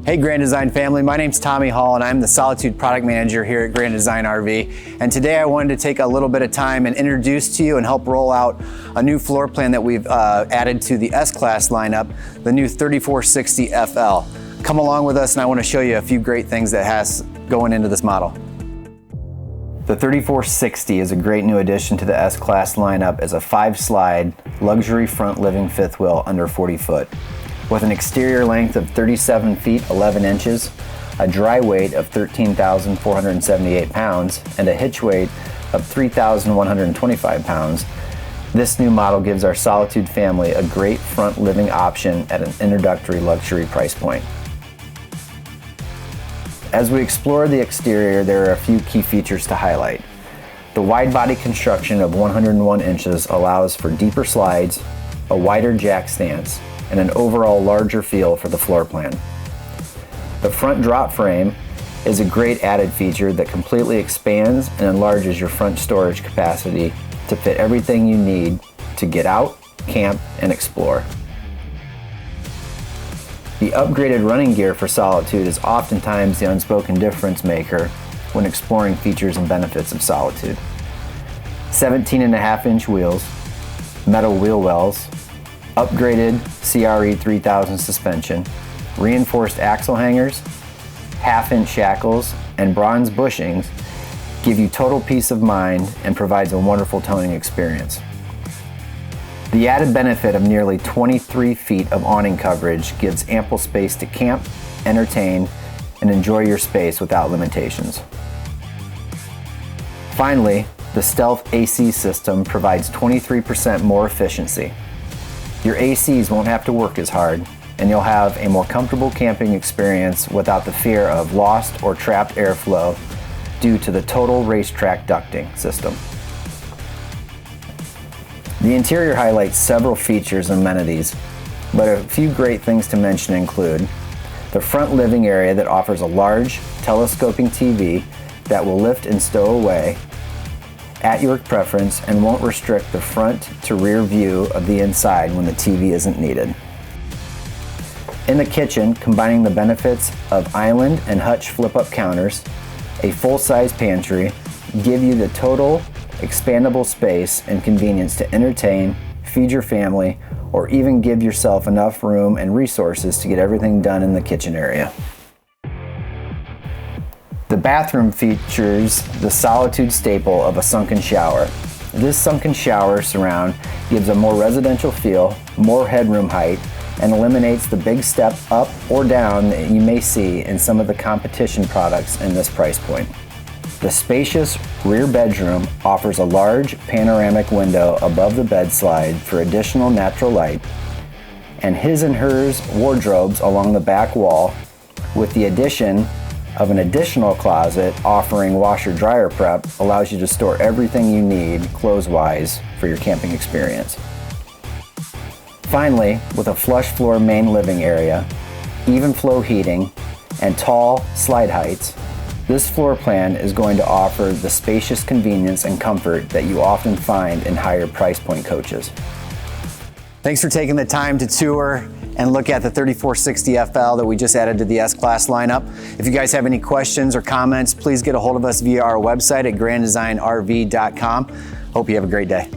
Hey Grand Design family, my name's Tommy Hall and I'm the Solitude product manager here at Grand Design RV. And today I wanted to take a little bit of time and introduce to you and help roll out a new floor plan that we've added to the S-Class lineup, the new 3460 FL. Come along with us and I want to show you a few great things that has going into this model. The 3460 is a great new addition to the S-Class lineup as a 5-slide luxury front living fifth wheel under 40 foot. With an exterior length of 37 feet 11 inches, a dry weight of 13,478 pounds, and a hitch weight of 3,125 pounds, this new model gives our Solitude family a great front living option at an introductory luxury price point. As we explore the exterior, there are a few key features to highlight. The wide body construction of 101 inches allows for deeper slides, a wider jack stance, and an overall larger feel for the floor plan. The front drop frame is a great added feature that completely expands and enlarges your front storage capacity to fit everything you need to get out, camp, and explore. The upgraded running gear for Solitude is oftentimes the unspoken difference maker when exploring features and benefits of Solitude. 17.5-inch wheels, metal wheel wells, upgraded CRE 3000 suspension, reinforced axle hangers, half-inch shackles, and bronze bushings give you total peace of mind and provides a wonderful towing experience. The added benefit of nearly 23 feet of awning coverage gives ample space to camp, entertain, and enjoy your space without limitations. Finally, the Stealth AC system provides 23% more efficiency. Your ACs won't have to work as hard, and you'll have a more comfortable camping experience without the fear of lost or trapped airflow due to the total racetrack ducting system. The interior highlights several features and amenities, but a few great things to mention include the front living area that offers a large telescoping TV that will lift and stow away at your preference and won't restrict the front to rear view of the inside when the TV isn't needed. In the kitchen, combining the benefits of island and hutch flip-up counters, a full-size pantry, give you the total expandable space and convenience to entertain, feed your family, or even give yourself enough room and resources to get everything done in the kitchen area. The bathroom features the Solitude staple of a sunken shower. This sunken shower surround gives a more residential feel, more headroom height, and eliminates the big step up or down that you may see in some of the competition products in this price point. The spacious rear bedroom offers a large panoramic window above the bed slide for additional natural light, and his and hers wardrobes along the back wall, with the addition of an additional closet offering washer-dryer prep allows you to store everything you need clothes-wise for your camping experience. Finally, with a flush floor main living area, even flow heating, and tall slide heights, this floor plan is going to offer the spacious convenience and comfort that you often find in higher price point coaches. Thanks for taking the time to tour and look at the 3460 FL that we just added to the S-Class lineup. If you guys have any questions or comments, please get a hold of us via our website at granddesignrv.com. Hope you have a great day.